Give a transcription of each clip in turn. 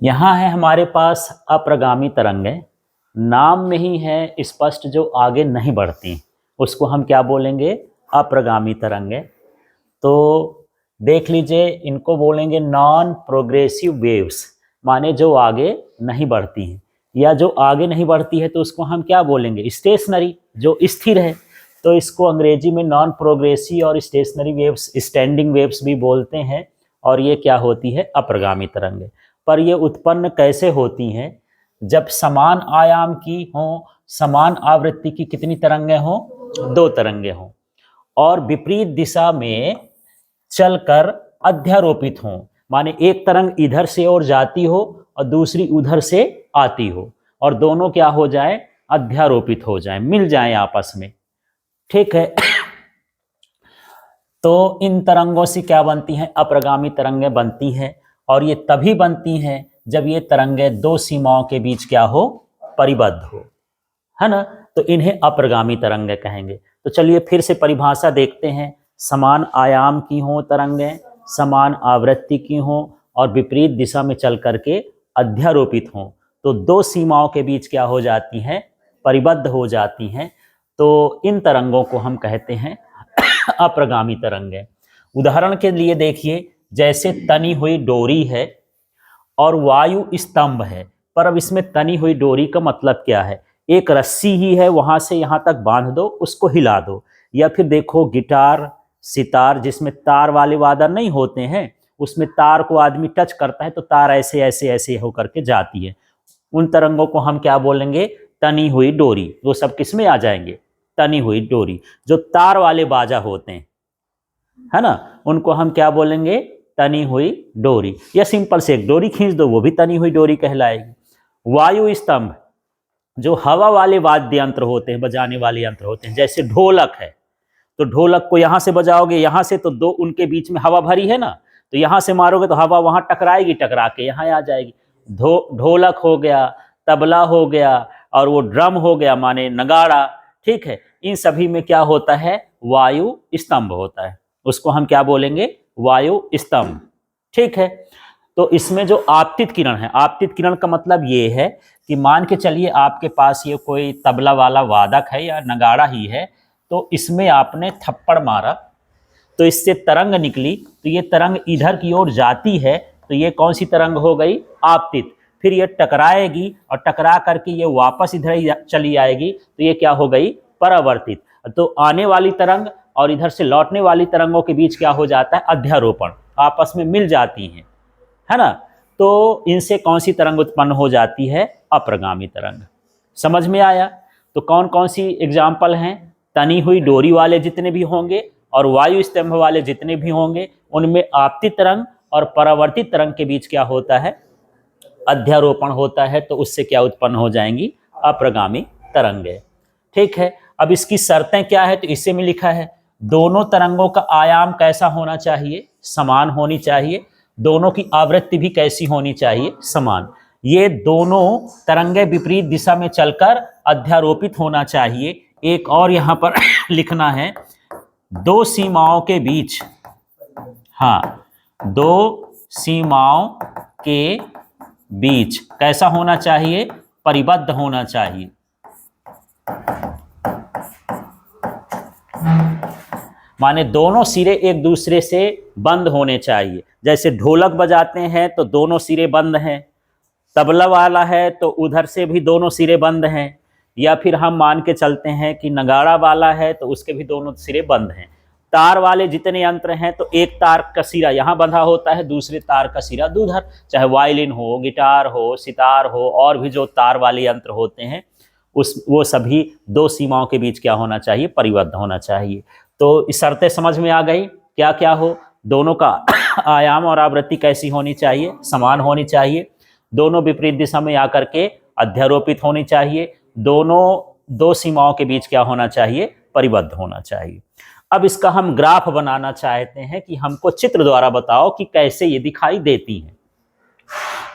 यहाँ है हमारे पास अप्रगामी तरंगें, नाम में ही है स्पष्ट, जो आगे नहीं बढ़ती, उसको हम क्या बोलेंगे? अप्रगामी तरंगें। तो देख लीजिए, इनको बोलेंगे नॉन प्रोग्रेसिव वेव्स, माने जो आगे नहीं बढ़ती हैं, या जो आगे नहीं बढ़ती है तो उसको हम क्या बोलेंगे? स्टेशनरी, जो स्थिर है। तो इसको अंग्रेजी में नॉन प्रोग्रेसिव और स्टेशनरी वेव्स, स्टैंडिंग वेव्स भी बोलते हैं। और ये क्या होती है? अप्रगामी तरंगें। पर ये उत्पन्न कैसे होती हैं? जब समान आयाम की हों, समान आवृत्ति की कितनी तरंगें हों? दो तरंगें हों, और विपरीत दिशा में चलकर अध्यारोपित हों, माने एक तरंग इधर से और जाती हो और दूसरी उधर से आती हो, और दोनों क्या हो जाए? अध्यारोपित हो जाए, मिल जाए आपस में। ठीक है। तो इन तरंगों से क्या बनती हैं? अप्रगामी तरंगें बनती हैं। और ये तभी बनती हैं जब ये तरंगें दो सीमाओं के बीच क्या हो? परिबद्ध हो, है ना? तो इन्हें अप्रगामी तरंगें कहेंगे। तो चलिए फिर से परिभाषा देखते हैं। समान आयाम की हों तरंगें, समान आवृत्ति की हों, और विपरीत दिशा में चल करके अध्यारोपित हों, तो दो सीमाओं के बीच क्या हो जाती हैं? परिबद्ध हो जाती हैं। तो इन तरंगों को हम कहते हैं अप्रगामी तरंगें। उदाहरण के लिए देखिए, जैसे तनी हुई डोरी है और वायु स्तंभ है। पर अब इसमें तनी हुई डोरी का मतलब क्या है? एक रस्सी ही है, वहां से यहां तक बांध दो, उसको हिला दो। या फिर देखो गिटार, सितार, जिसमें तार वाले वादन नहीं होते हैं, उसमें तार को आदमी टच करता है तो तार ऐसे ऐसे ऐसे होकर के जाती है। उन तरंगों को हम क्या बोलेंगे? तनी हुई डोरी। वो सब किस में आ जाएंगे? तनी हुई डोरी। जो तार वाले बाजा होते हैं, है ना, उनको हम क्या बोलेंगे? तनी हुई डोरी। या सिंपल से एक डोरी खींच दो, वो भी तनी हुई डोरी कहलाएगी। वायु स्तंभ, जो हवा वाले वाद्य यंत्र होते हैं, बजाने वाले यंत्र होते हैं, जैसे ढोलक है, तो ढोलक को यहां से बजाओगे, यहां से, तो दो उनके बीच में हवा भरी है ना, तो यहां से मारोगे तो हवा वहां टकराएगी, टकरा के यहां आ जाएगी। ढोलक हो गया, तबला हो गया, और वो ड्रम हो गया, माने नगाड़ा। ठीक है। इन सभी में क्या होता है? वायु स्तंभ होता है। उसको हम क्या बोलेंगे? वायु स्तंभ। ठीक है। तो इसमें जो आपतित किरण है, आपतित किरण का मतलब ये है कि मान के चलिए आपके पास ये कोई तबला वाला वादक है या नगाड़ा ही है, तो इसमें आपने थप्पड़ मारा, तो इससे तरंग निकली, तो ये तरंग इधर की ओर जाती है, तो ये कौन सी तरंग हो गई? आपतित। फिर ये टकराएगी और टकरा करके ये वापस इधर ही चली आएगी, तो ये क्या हो गई? परावर्तित। तो आने वाली तरंग और इधर से लौटने वाली तरंगों के बीच क्या हो जाता है? अध्यारोपण, आपस में मिल जाती हैं, है ना? तो इनसे कौन सी तरंग उत्पन्न हो जाती है? अप्रगामी तरंग। समझ में आया? तो कौन कौन सी एग्जाम्पल हैं? तनी हुई डोरी वाले जितने भी होंगे और वायु स्तंभ वाले जितने भी होंगे, उनमें आपतित तरंग और परावर्तित तरंग के बीच क्या होता है? अध्यारोपण होता है। तो उससे क्या उत्पन्न हो जाएंगी? अप्रगामी तरंगें। ठीक है। अब इसकी शर्तें क्या है? तो इसे में लिखा है, दोनों तरंगों का आयाम कैसा होना चाहिए? समान होनी चाहिए। दोनों की आवृत्ति भी कैसी होनी चाहिए? समान। ये दोनों तरंगें विपरीत दिशा में चलकर अध्यारोपित होना चाहिए। एक और यहां पर लिखना है, दो सीमाओं के बीच, हाँ, दो सीमाओं के बीच कैसा होना चाहिए? परिबद्ध होना चाहिए। माने दोनों सिरे एक दूसरे से बंद होने चाहिए। जैसे ढोलक बजाते हैं तो दोनों सिरे बंद हैं, तबला वाला है तो उधर से भी दोनों सिरे बंद हैं, या फिर हम मान के चलते हैं कि नगाड़ा वाला है तो उसके भी दोनों सिरे बंद हैं। तार वाले जितने यंत्र हैं तो एक तार का सिरा यहाँ बंधा होता है, दूसरे तार का सिरा उधर, चाहे वायलिन हो, गिटार हो, सितार हो, और भी जो तार वाले यंत्र होते हैं, वो सभी दो सीमाओं के बीच क्या होना चाहिए? परिबद्ध होना चाहिए। तो इस शर्तें समझ में आ गई? क्या क्या हो? दोनों का आयाम और आवृत्ति कैसी होनी चाहिए? समान होनी चाहिए। दोनों विपरीत दिशा में आकर के अध्यारोपित होनी चाहिए। दोनों दो सीमाओं के बीच क्या होना चाहिए? परिबद्ध होना चाहिए। अब इसका हम ग्राफ बनाना चाहते हैं कि हमको चित्र द्वारा बताओ कि कैसे ये दिखाई देती हैं।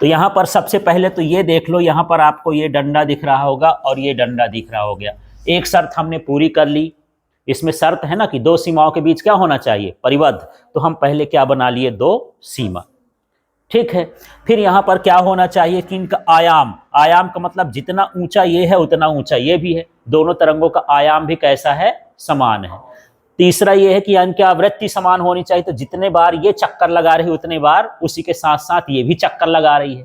तो यहां पर सबसे पहले तो ये देख लो, यहां पर आपको ये डंडा दिख रहा होगा और ये डंडा दिख रहा हो गया। एक शर्त हमने पूरी कर ली। इसमें शर्त है ना कि दो सीमाओं के बीच क्या होना चाहिए? परिबद्ध। तो हम पहले क्या बना लिए? दो सीमा। ठीक है। फिर यहाँ पर क्या होना चाहिए कि इनका आयाम, आयाम का मतलब जितना ऊंचा ये है उतना ऊंचा ये भी है, दोनों तरंगों का आयाम भी कैसा है, समान है। तीसरा ये है कि इनकी आवृत्ति समान होनी चाहिए, तो जितने बार ये चक्कर लगा रही है उतने बार उसी के साथ साथ ये भी चक्कर लगा रही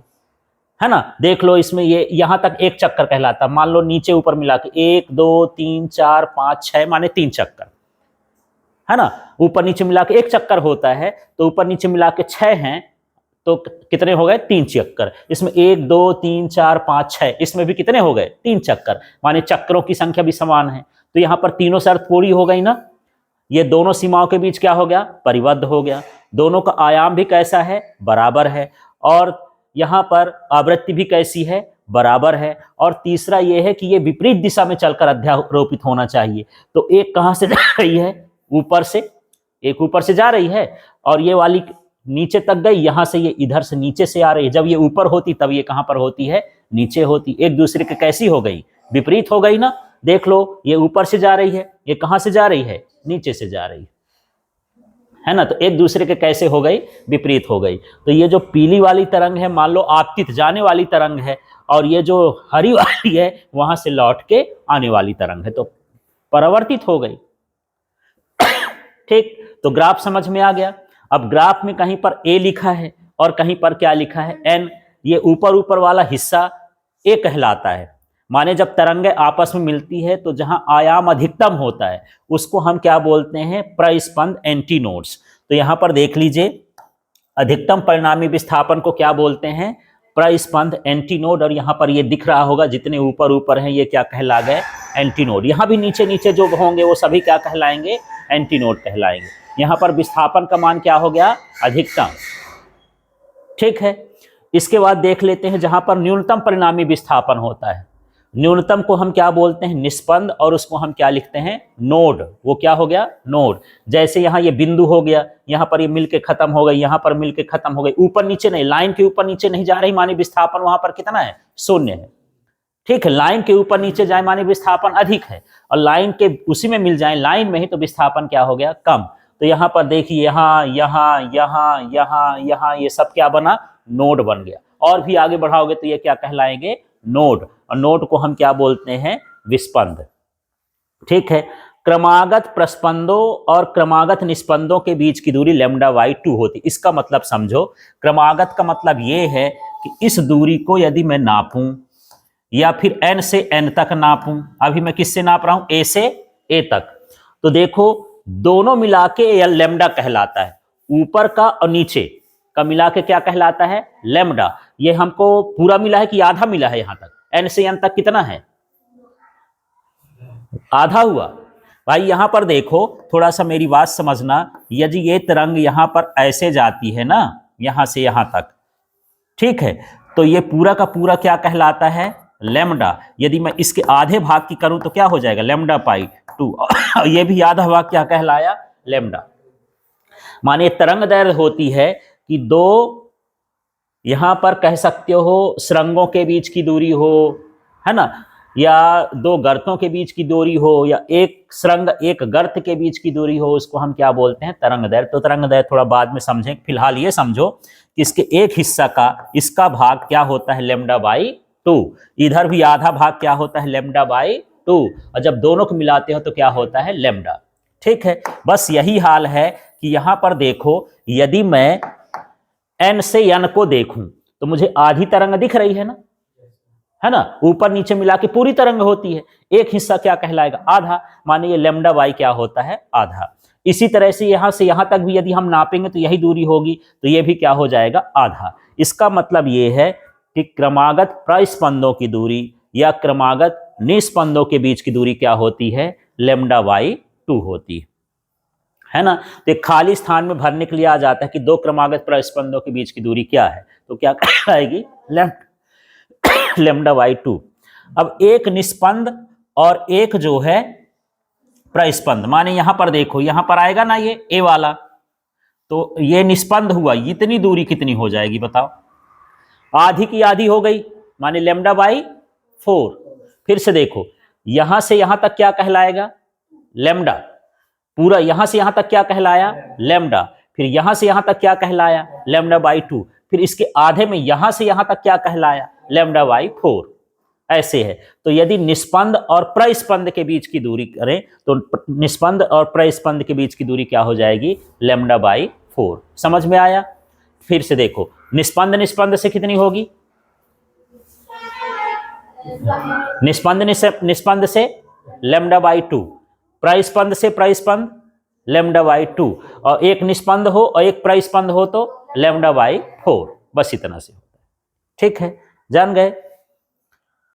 है ना। देख लो इसमें ये यहां तक एक चक्कर कहलाता है, मान लो नीचे ऊपर मिला के 1 2 3 4 5 6 माने 3 चक्कर है ना, ऊपर नीचे मिला के एक चक्कर होता है, तो ऊपर नीचे मिला के 6 हैं, तो कितने हो गए, 3 चक्कर। इसमें 1 2 3 4 5 6, इसमें भी कितने हो गए, 3 चक्कर, माने चक्करों की संख्या भी समान है। तो यहां पर तीनों शर्त पूरी हो गई ना, ये दोनों सीमाओं के बीच क्या हो गया, परिबद्ध हो गया, दोनों का आयाम भी कैसा है, बराबर है, और यहां पर आवृत्ति भी कैसी है, बराबर है। और तीसरा यह है कि ये विपरीत दिशा में चलकर अध्यारोपित होना चाहिए। तो एक कहां से जा रही है, ऊपर से, एक ऊपर से जा रही है, और ये वाली नीचे तक गई, यहां से ये इधर से नीचे से आ रही है। जब ये ऊपर होती तब ये कहां पर होती है, नीचे होती। एक दूसरे के कैसी हो गई, विपरीत हो गई ना। देख लो ये ऊपर से जा रही है, ये कहां से जा रही है, नीचे से जा रही है ना, तो एक दूसरे के कैसे हो गई, विपरीत हो गई। तो ये जो पीली वाली तरंग है मान लो आपतित जाने वाली तरंग है, और ये जो हरी वाली है वहां से लौट के आने वाली तरंग है, तो परावर्तित हो गई। ठीक, तो ग्राफ समझ में आ गया। अब ग्राफ में कहीं पर ए लिखा है और कहीं पर क्या लिखा है, एन। ये ऊपर ऊपर वाला हिस्सा ए कहलाता है, माने जब तरंगें आपस में मिलती है तो जहां आयाम अधिकतम होता है उसको हम क्या बोलते हैं, प्रस्पंद एंटीनोड्स। तो यहां पर देख लीजिए, अधिकतम परिणामी विस्थापन को क्या बोलते हैं, प्रस्पंद एंटीनोड। और यहां पर ये दिख रहा होगा जितने ऊपर ऊपर हैं ये क्या कहला गए, एंटीनोड। यहां भी नीचे नीचे जो होंगे वो सभी क्या कहलाएंगे, एंटीनोड कहलाएंगे। यहां पर विस्थापन का मान क्या हो गया, अधिकतम। ठीक है, इसके बाद देख लेते हैं जहां पर न्यूनतम परिणामी विस्थापन होता है, न्यूनतम को हम क्या बोलते हैं, निष्पंद, और उसको हम क्या लिखते हैं, नोड। वो क्या हो गया, नोड। जैसे यहाँ ये बिंदु हो गया, यहाँ पर ये मिलके खत्म हो गई, यहाँ पर मिलके खत्म हो गई, ऊपर नीचे नहीं, लाइन के ऊपर नीचे नहीं जा रही, माने विस्थापन वहां पर कितना है, 0 है। ठीक है, लाइन के ऊपर नीचे जाए माने विस्थापन अधिक है, और लाइन के उसी में मिल जाए, लाइन में ही, तो विस्थापन क्या हो गया, कम। तो यहाँ पर देखिए, यहाँ यहाँ यहाँ यहाँ यहाँ ये सब क्या बना, नोड बन गया। और भी आगे बढ़ाओगे तो ये क्या कहलाएंगे, नोड। और नोड को हम क्या बोलते हैं, विस्पंद। ठीक है, क्रमागत प्रस्पंदों और क्रमागत निस्पंदों के बीच की दूरी λ/2 होती। इसका मतलब समझो, क्रमागत का मतलब ये है कि इस दूरी को यदि मैं नापूं या फिर n से n तक नापूं, अभी मैं किससे नाप रहा हूं, a से a तक, तो देखो दोनों मिला के लैम्डा कहलाता है, ऊपर का और नीचे का मिला के क्या कहलाता है, लैम्डा। ये हमको पूरा मिला है कि आधा मिला है, यहां तक n से n तक कितना है, आधा हुआ। भाई यहां पर देखो, थोड़ा सा मेरी बात समझना, यदि ये तरंग यहां पर ऐसे जाती है ना, यहां से यहां तक, ठीक है, तो ये पूरा का पूरा क्या कहलाता है, लैम्डा। यदि मैं इसके आधे भाग की करूं तो क्या हो जाएगा, λ/2। ये भी आधा भाग क्या कहलाया, लैम्डा। माने तरंग दैर्घ्य होती है कि दो, यहां पर कह सकते हो सुरंगों के बीच की दूरी हो, है ना, या दो गर्तों के बीच की दूरी हो, या एक सुरंग एक गर्त के बीच की दूरी हो, उसको हम क्या बोलते हैं, तरंग दैर्घ्य। तो तरंग दैर्घ्य थोड़ा बाद में समझें, फिलहाल ये समझो कि इसके एक हिस्सा का, इसका भाग क्या होता है, λ/2। इधर भी आधा भाग क्या होता है, λ/2, और जब दोनों को मिलाते हो तो क्या होता है, लैम्डा। ठीक है, बस यही हाल है कि यहां पर देखो, यदि मैं n से n को देखूं तो मुझे आधी तरंग दिख रही है ना, ऊपर नीचे मिला के पूरी तरंग होती है, एक हिस्सा क्या कहलाएगा, आधा, माने ये λ/, क्या होता है, आधा। इसी तरह से यहां तक भी यदि हम नापेंगे तो यही दूरी होगी, तो ये भी क्या हो जाएगा, आधा। इसका मतलब ये है कि क्रमागत प्रस्पंदों की दूरी या क्रमागत निस्पंदों के बीच की दूरी क्या होती है, λ/2 होती है ना। तो एक खाली स्थान में भरने के लिए आ जाता है कि दो क्रमागत प्रस्पंदों के बीच की दूरी क्या है, तो क्या कहलाएगी, λ/2। अब एक निस्पंद और एक जो है प्रस्पंद, माने यहां पर देखो, यहां पर आएगा ना ये ए वाला, तो ये निस्पंद हुआ, इतनी दूरी कितनी हो जाएगी बताओ, आधी की आधी हो गई, माने λ/4। फिर से देखो, यहां से यहां तक क्या कहलाएगा, लैम्डा, पूरा यहां से यहां तक क्या कहलाया, लैम्डा। फिर यहां से यहां तक क्या कहलाया, λ/2। फिर इसके आधे में यहां से यहां तक क्या कहलाया, लैम्डा बाई 4, ऐसे है। तो यदि निष्पंद और प्रस्पंद के बीच की दूरी करें तो निष्पंद और प्रस्पंद के बीच की दूरी क्या हो जाएगी, लैम्डा बाई 4। समझ में आया? फिर से देखो, निष्पंद निष्पंद से कितनी होगी, निष्पंद से लैम्डा बाई 2, प्रस्पंद से प्रस्पंद लैम्डा बाई 2, और एक निष्पंद हो और एक प्रस्पंद हो तो लैम्डा बाई 4। बस इतना से होता है। ठीक है, जान गए?